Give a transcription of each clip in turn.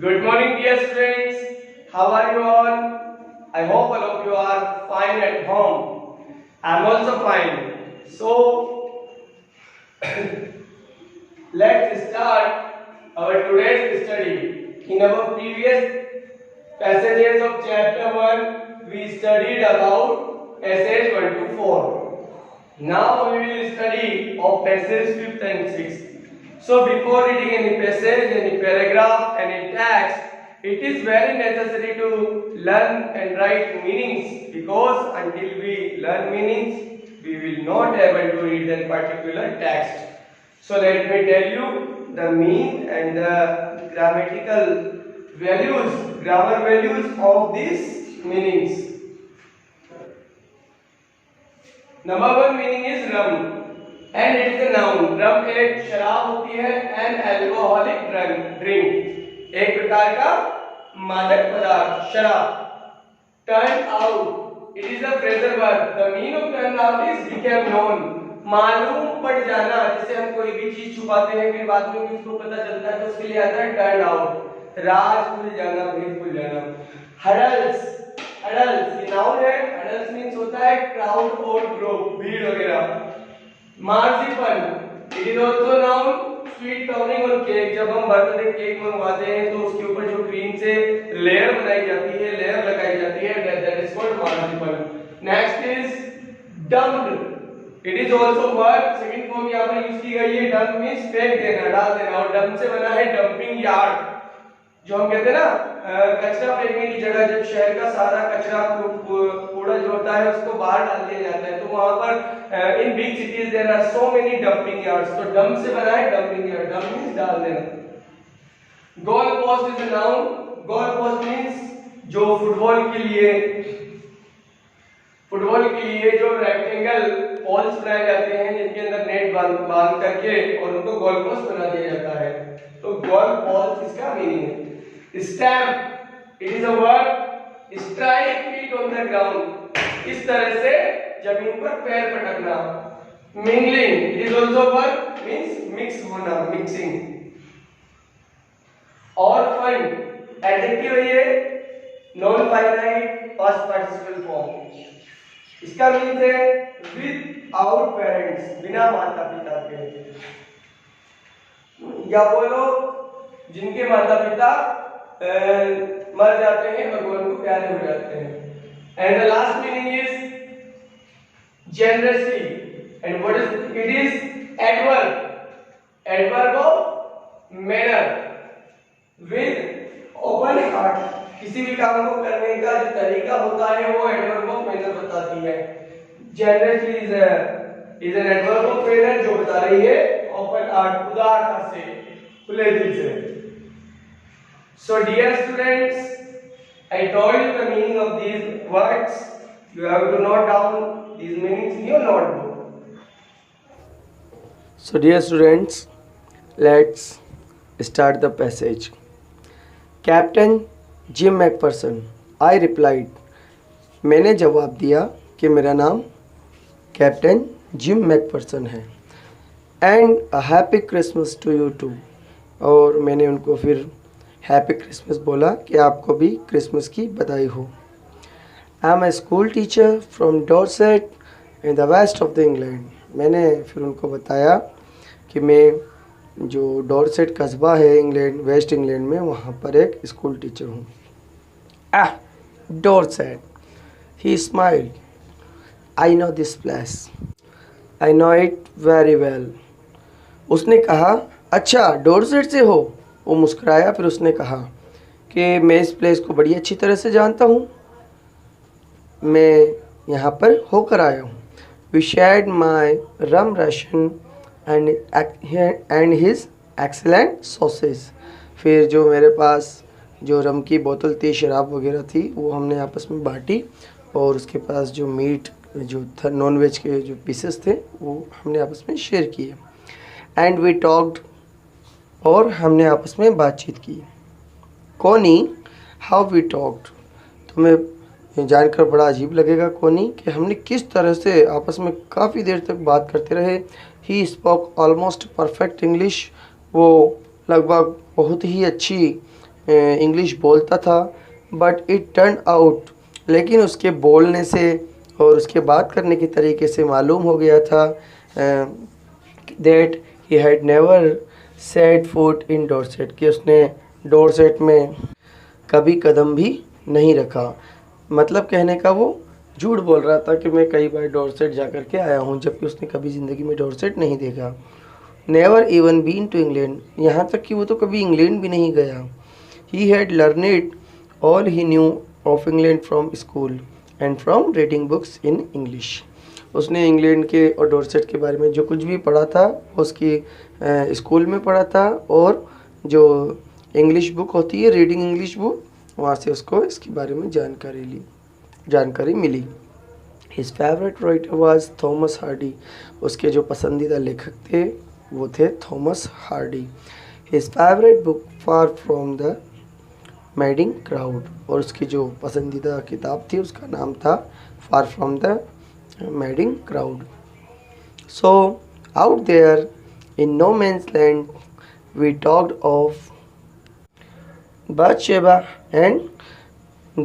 Good morning, dear students. How are you all? I hope all of you are fine at home. I'm also fine. So, let's start our today's study. In our previous passages of chapter 1, we studied about passage 1 to 4. Now we will study of passage 5th and 6th. So before reading any passage, any paragraph, any text, it is very necessary to learn and write meanings, because until we learn meanings, we will not able to read that particular text. So let me tell you the mean and the grammatical values, grammar values of these meanings. Number one meaning is rum, and it is a noun. rum एक शराब होती है, an alcoholic drink, एक प्रकार का मादक पदार्थ, शराब. Turn out, it is a phrasal verb. The meaning of turn out is become known, मालूम पड़ जाना. जैसे हम कोई भी चीज छुपाते हैं फिर बाद में किसको पता चलता है तो उसके लिए आता है turn out, राज खुल जाना, भेद खुल जाना. हडल्स, हडल्स ये नाउन है. हडल्स मींस होता है क्राउड और ग्रुप, भीड़ वगैरह. Marzipan, it is also noun. Sweet topping और केक, जब हम बर्थडे केक मंगवाते हैं तो उसके ऊपर जो क्रीम से लेयर बनाई जाती है, लेयर लगाई जाती है, that is called marzipan. Next is dumped, it is also verb. Second form यहां पर यूज की गई है. डंप मींस फेंक देना, डाल देना, और डंप से बना है डंपिंग यार्ड, जो हम कहते हैं ना कचरा फेंकने की जगह. जब शहर का सारा कचरा कूड़ा जो होता है उसको बाहर डाल दिया जाता है, तो वहां पर in big cities there are so many dumping yards. तो डंप से बना है डंपिंग यार्ड. डंप मींस डाल देना. Goal post is a noun. Goal post means जो फुटबॉल के लिए जो रेक्टेंगल पोल्स बनाए जाते हैं जिनके अंदर नेट बांध करके और उनको गोल पोस्ट बना दिया जाता है. तो गोल पोस्ट इसका मीनिंग है. Stamp, it is a verb. Strike feet on the ground, इस तरह से जमीन पर पैर पटकना. Mingling, it is also verb, means mix होना, मिक्सिंग. और फन, एडजेक्टिव है ये, non finite past participle form. इसका मीनिंग है विदाउट पेरेंट्स, बिना माता पिता के. या बोलो जिनके माता पिता मर जाते हैं, भगवान को प्यारे हो जाते हैं. And the last meaning is generously, and what is it is adverb of manner, with open heart. किसी भी काम को करने का जो तरीका होता है वो एडवर्ब ऑफ मैनर बताती है. Generously is an adverb of manner जो बता रही है ओपन हार्ट, उदारता से, खुले दिल से. So dear students, I told you the meaning of these words. You have to note down these meanings in your notebook. So dear students, let's start the passage. Captain Jim McPherson, I replied. मैंने जवाब दिया कि मेरा नाम captain Jim McPherson है. And a happy Christmas to you too, और मैंने उनको फिर हैप्पी क्रिसमस बोला कि आपको भी क्रिसमस की बधाई हो. I am a school teacher from Dorset in the west of the England. मैंने फिर उनको बताया कि मैं जो डॉर्सेट कस्बा है इंग्लैंड, वेस्ट इंग्लैंड में, वहाँ पर एक स्कूल टीचर हूँ. Dorset, he smiled. I know this place, I know it very well. उसने कहा, अच्छा डॉर्सेट से हो. वो मुस्कुराया. फिर उसने कहा कि मैं इस प्लेस को बड़ी अच्छी तरह से जानता हूँ, मैं यहाँ पर होकर आया हूँ. We shared my rum ration and his excellent sausage. फिर जो मेरे पास जो रम की बोतल थी, शराब वगैरह थी, वो हमने आपस में बांटी. और उसके पास जो मीट जो था, नॉन वेज के जो पीसेस थे, वो हमने आपस में शेयर किए. एंड वी टॉक्ड, और हमने आपस में बातचीत की. कोनी, हाउ वी टॉक्ड. तुम्हें जानकर बड़ा अजीब लगेगा कोनी कि हमने किस तरह से आपस में काफ़ी देर तक बात करते रहे. He spoke almost perfect English. वो लगभग बहुत ही अच्छी इंग्लिश बोलता था, बट इट टर्न आउट, लेकिन उसके बोलने से और उसके बात करने के तरीके से मालूम हो गया था that he had never set foot in Dorset, कि उसने डॉर्सेट में कभी कदम भी नहीं रखा। मतलब कहने का वो झूठ बोल रहा था कि मैं कई बार डॉर्सेट जा कर के आया हूँ, जबकि उसने कभी ज़िंदगी में डॉर्सेट नहीं देखा। Never even been to England, यहाँ तक कि वो तो कभी इंग्लैंड भी नहीं गया। He had learned all he new of England from school and from reading books in English. उसने इंग्लैंड के और डॉर्सेट के बारे में जो कुछ भी पढ़ा था उसकी स्कूल में पढ़ा था, और जो इंग्लिश बुक होती है, रीडिंग इंग्लिश बुक, वहाँ से उसको इसके बारे में जानकारी मिली। His favourite writer was Thomas Hardy, उसके जो पसंदीदा लेखक थे वो थे Thomas Hardy. His favourite book far from the madding crowd, और उसकी जो पसंदीदा किताब थी उसका नाम था far from the madding crowd. So out there in no man's land we talked of Bathsheba and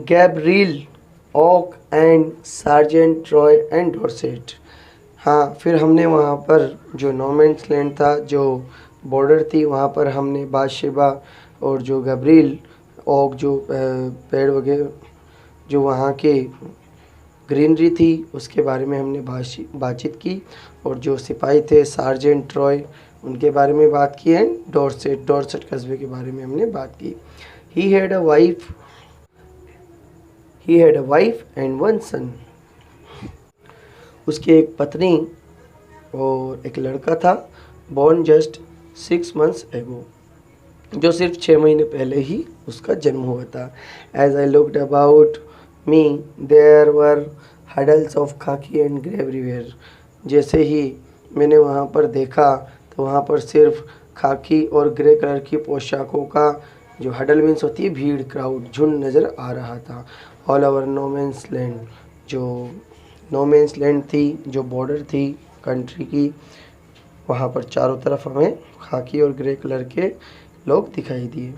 Gabriel, Oak and Sergeant Roy and Dorset। हाँ, फिर हमने वहाँ पर जो नोमेंस लैंड था, जो बॉर्डर थी, वहाँ पर हमने बादशेबा और जो गब्रील, ओक जो पेड़ वगैरह, जो वहाँ के ग्रीनरी थी उसके बारे में हमने बातचीत की, और जो सिपाही थे सार्जेंट रॉय उनके बारे में बात की, एंड डॉर्सेट कस्बे के बारे में हमने बात की। He had a wife and one son। उसकी एक पत्नी और एक लड़का था, born just 6 months ago, जो सिर्फ 6 महीने पहले ही उसका जन्म हुआ था। As I looked about me, there were huddles of khaki and grey everywhere। जैसे ही मैंने वहाँ पर देखा तो वहाँ पर सिर्फ खाकी और ग्रे कलर की पोशाकों का जो हडल मीन्स होती है भीड़, क्राउड, झुंड नज़र आ रहा था। ऑल ओवर नोमेंस लैंड, जो नोमेंस लैंड थी, जो बॉर्डर थी कंट्री की, वहाँ पर चारों तरफ हमें खाकी और ग्रे कलर के लोग दिखाई दिए।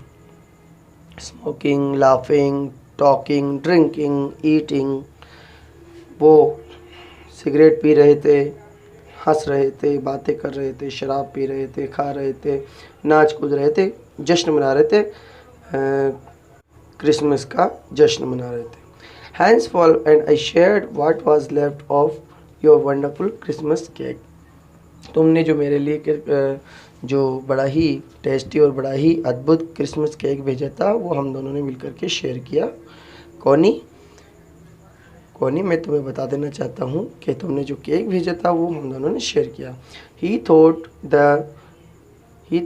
Smoking, laughing, talking, drinking, eating, वो सिगरेट पी रहे थे, हंस रहे थे, बातें कर रहे थे, शराब पी रहे थे, खा रहे थे, नाच कूद रहे थे, जश्न मना रहे थे, क्रिसमस का जश्न मना रहे थे। Hands fall and I shared what was left of your wonderful Christmas cake. तुमने जो मेरे लिए जो बड़ा ही टेस्टी और बड़ा ही अद्भुत क्रिसमस केक भेजा था वो हम दोनों ने मिलकर के शेयर किया। कौनी, मैं तुम्हें बता देना चाहता हूँ कि तुमने जो केक भेजा था वो हम दोनों ने शेयर किया। He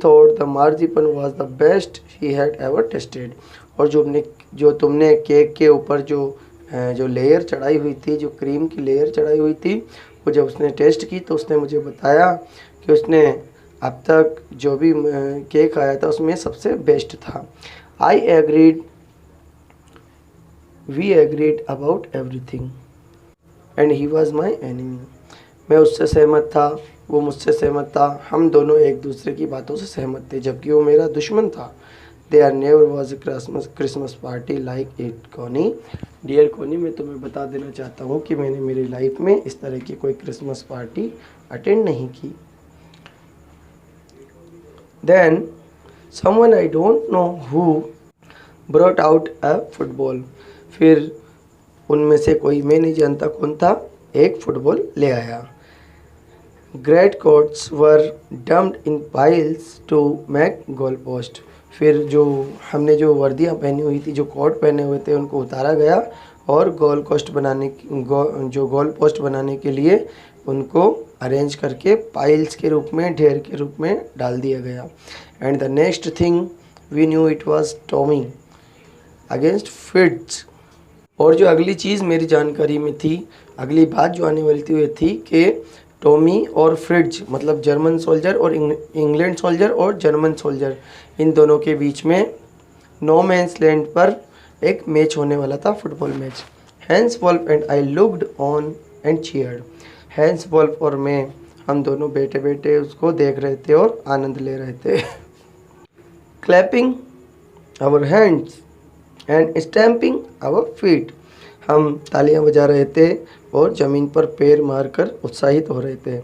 thought the marzipan was the best he had ever tasted। और जो तुमने केक के ऊपर जो लेयर चढ़ाई हुई थी, जो क्रीम की लेयर चढ़ाई हुई थी, वो जब उसने टेस्ट की तो उसने मुझे बताया कि उसने अब तक जो भी केक खाया था उसमें सबसे बेस्ट था। We agreed about everything and he was my enemy। मैं उससे सहमत था, वो मुझसे सहमत था, हम दोनों एक दूसरे की बातों से सहमत थे, जबकि वो मेरा दुश्मन था। There never was a Christmas party like it, कोनी। डियर कोनी, मैं तुम्हें बता देना चाहता हूँ कि मैंने मेरी लाइफ में इस तरह की कोई क्रिसमस पार्टी अटेंड नहीं की। Then someone I don't know who brought out a football। फिर उनमें से कोई, मैं नहीं जानता कौन था, एक फुटबॉल ले आया। Great coats were dumped in piles to make goal post. फिर जो हमने जो वर्दियाँ पहनी हुई थी, जो कोट पहने हुए थे, उनको उतारा गया और गोल पोस्ट बनाने के लिए उनको अरेंज करके पाइल्स के रूप में, ढेर के रूप में डाल दिया गया। And the next thing we knew it was Tommy against Fritz. और जो अगली चीज़ मेरी जानकारी में थी, अगली बात जो आने वाली थी वो थी कि टॉमी और फ्रिड्ज, मतलब जर्मन सोल्जर और इंग्लैंड सोल्जर और जर्मन सोल्जर, इन दोनों के बीच में नो मैन्स लैंड पर एक मैच होने वाला था, football match. Hans Wolf and I looked on and cheered. Hans Wolf और मैं, हम दोनों बैठे बैठे उसको देख रहे थे और आनंद ले रहे थे। Clapping our hands and stamping our feet. हम तालियां बजा रहे थे और ज़मीन पर पैर मारकर उत्साहित हो रहे थे.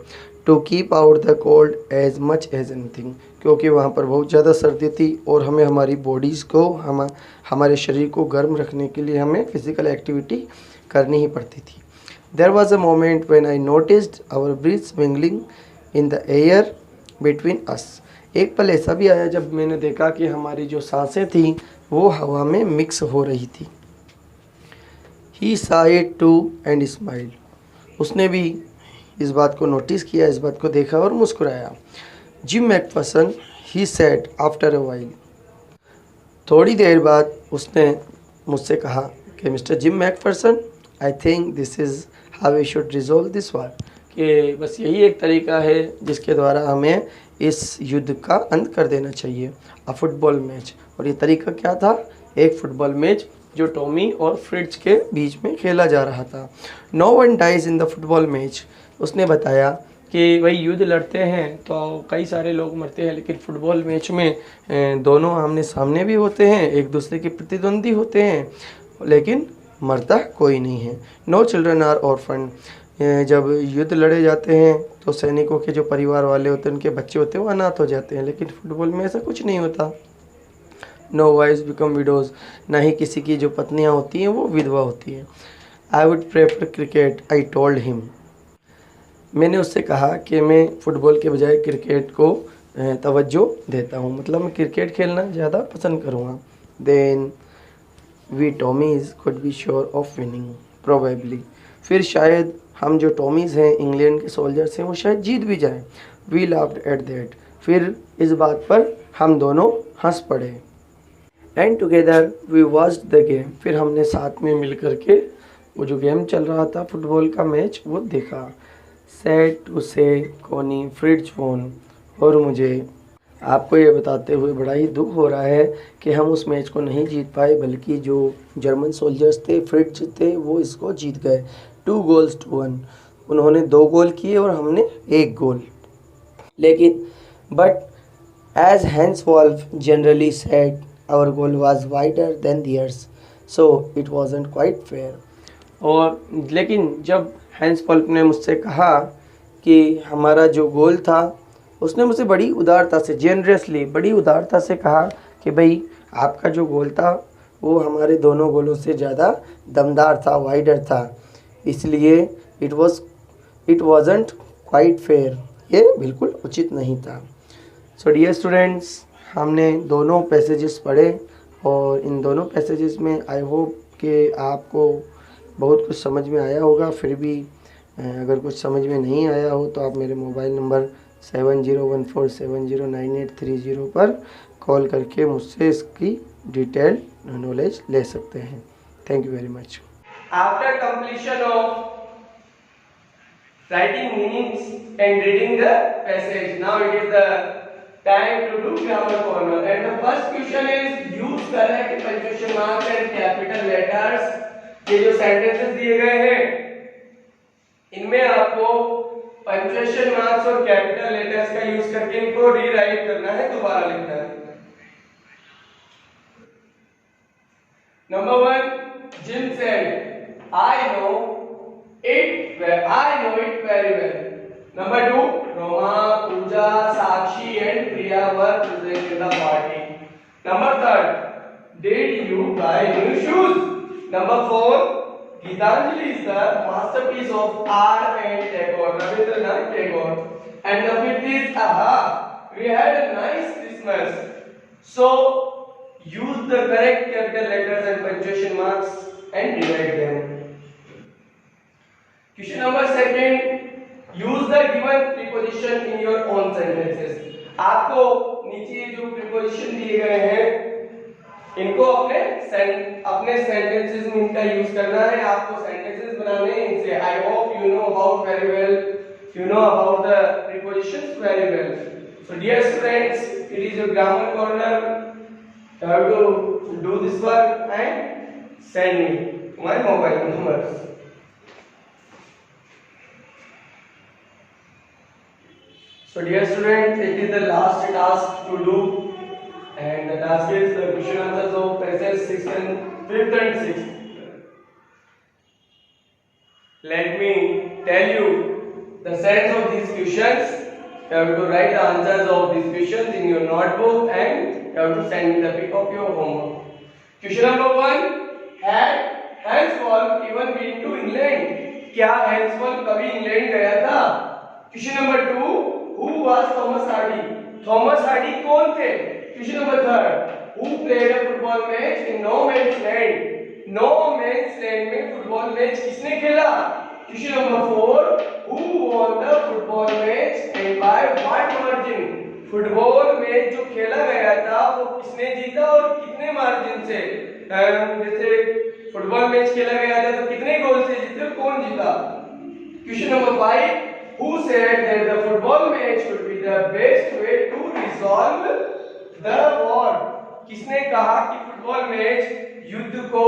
To keep out the cold as much as anything, क्योंकि वहाँ पर बहुत ज़्यादा सर्दी थी और हमें हमारी बॉडीज़ को हमारे शरीर को गर्म रखने के लिए हमें फिज़िकल एक्टिविटी करनी ही पड़ती थी. There was a moment when I noticed our breaths mingling in the air between us. एक पल ऐसा भी आया जब मैंने देखा कि हमारी जो सांसें थी वो हवा में मिक्स हो रही थी. ही saw it too and smiled. उसने भी इस बात को नोटिस किया, इस बात को देखा और मुस्कुराया. Gym Macpherson, he said after a while. थोड़ी देर बाद उसने मुझसे कहा कि mister Jim McPherson, I think this is how we should resolve this war. कि बस यही एक तरीका है जिसके द्वारा हमें इस युद्ध का अंत कर देना चाहिए. A football match. और ये तरीका क्या था? एक फुटबॉल मैच जो टॉमी और फ्रिट्ज के बीच में खेला जा रहा था. No one dies in the football match. उसने बताया कि भाई युद्ध लड़ते हैं तो कई सारे लोग मरते हैं, लेकिन फुटबॉल मैच में दोनों आमने सामने भी होते हैं, एक दूसरे के प्रतिद्वंदी होते हैं, लेकिन मरता कोई नहीं है. No children are orphan. जब युद्ध लड़े जाते हैं तो सैनिकों के जो परिवार वाले होते हैं, उनके बच्चे होते हैं, वो अनाथ हो जाते हैं, लेकिन फुटबॉल में ऐसा कुछ नहीं होता. No wifes become widows. ना ही किसी की जो पत्नियां होती हैं वो विधवा होती हैं. I would prefer cricket, I told him. मैंने उससे कहा कि मैं फ़ुटबॉल के बजाय क्रिकेट को तवज्जो देता हूँ, मतलब मैं क्रिकेट खेलना ज़्यादा पसंद करूँगा. Then we Tommies could be sure of winning probably. फिर शायद हम जो टॉमीज़ हैं, इंग्लैंड के सोल्जर्स हैं, वो शायद जीत भी जाएं. We laughed at that. फिर इस बात पर हम दोनों हंस पड़े. And together we watched the game. फिर हमने साथ में मिल कर के वो जो गेम चल रहा था फुटबॉल का मैच वो देखा. सैड टू से कोनी फ्रिट्ज वोन. और मुझे आपको ये बताते हुए बड़ा ही दुख हो रहा है कि हम उस मैच को नहीं जीत पाए, बल्कि जो जर्मन सोल्जर्स थे, फ्रिट्ज थे, वो इसको जीत गए. 2 goals to 1. उन्होंने 2 गोल किए और हमने 1 गोल. लेकिन but as Hans Wolf generally said, our goal was wider than theirs, so it wasn't quite fair. और लेकिन जब हैंस वॉल्फ ने मुझसे कहा कि हमारा जो गोल था, उसने मुझसे बड़ी उदारता से, जेनरसली बड़ी उदारता से कहा कि भाई आपका जो गोल था वो हमारे दोनों गोलों से ज़्यादा दमदार था, वाइडर था, इसलिए इट wasn't quite fair. ये बिल्कुल उचित नहीं था. सो डियर स्टूडेंट्स, हमने दोनों पैसेजेस पढ़े और इन दोनों पैसेजेस में आई होप कि आपको बहुत कुछ समझ में आया होगा. फिर भी अगर कुछ समझ में नहीं आया हो तो आप मेरे मोबाइल नंबर 7014709830 पर कॉल करके मुझसे इसकी डिटेल नॉलेज ले सकते हैं. Thank you very much. After completion of writing meanings and reading the passage, now it is the time to do grammar corner. And the first question is use correct punctuation marks and capital letters. ये जो sentences दिए गए हैं इनमें आपको punctuation marks और capital letters का use करके इनको रीराइट करना है, दोबारा लिखना है. Number 1, Jim said, I know it very well. Number 2, Roma, Pooja, Sakshi and Priya were present in the party. Number 3, did you buy new shoes? Number 4, Gitanjali is the masterpiece of art and Tagore, Rabindranath Tagore. And the 5th is, aha, we had a nice Christmas. So use the correct capital letters and punctuation marks and rewrite them. Question number 2, use the given preposition in your own sentences. आपको नीचे जो preposition दिए गए हैं इनको अपने sentences में इनका यूज करना है. आपको sentences बनाने हैं इनसे. I hope you know about very well. You know about the prepositions very well. So dear students, it is your grammar corner. You have to do this work and send me my mobile numbers. So dear students, it is the last task to do. and the task is the question answers of passage 6th and 5th and 6th. Let me tell you the sense of these questions. You have to write the answers of these questions in your notebook and you have to send me the pic of your homework. Question number 1. Had Hanswolf even been to England? क्या हैंसवॉल्फ कभी England गया था? Question number 2. Who was Thomas Hardy? Thomas Hardy कौन थे? Question number 3. Who played a football match in No Man's Land? No man's land में football match किसने खेला? Question number 4. Who won the football match and by what margin? Football match जो खेला गया था वो किसने जीता और कितने मार्जिन से? जैसे फुटबॉल मैच खेला गया था तो कितने गोल से जीते और कौन जीता? Question number 5. Who said that the football match would be the best way to resolve the war? किसने कहा कि फुटबॉल मैच युद्ध को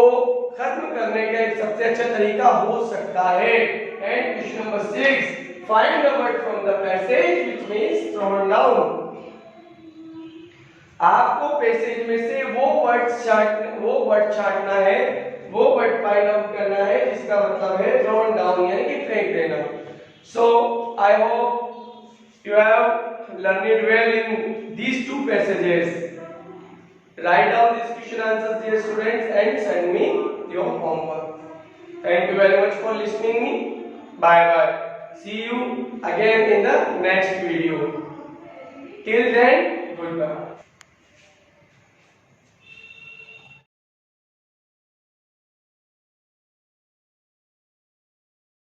खत्म करने का एक सबसे अच्छा तरीका हो सकता है? And question number 6. Find the word from the passage which means thrown down. आपको पैसेज में से वो वर्ड छांटना है, वो वर्ड फाइंड आउट करना है जिसका मतलब है थ्रोन डाउन यानी कि फेंक देना. So I hope you have learned well in these two passages. Write down these question answers, dear students, and send me your homework. Thank you very much for listening me. Bye bye. See you again in the next video. Till then, goodbye.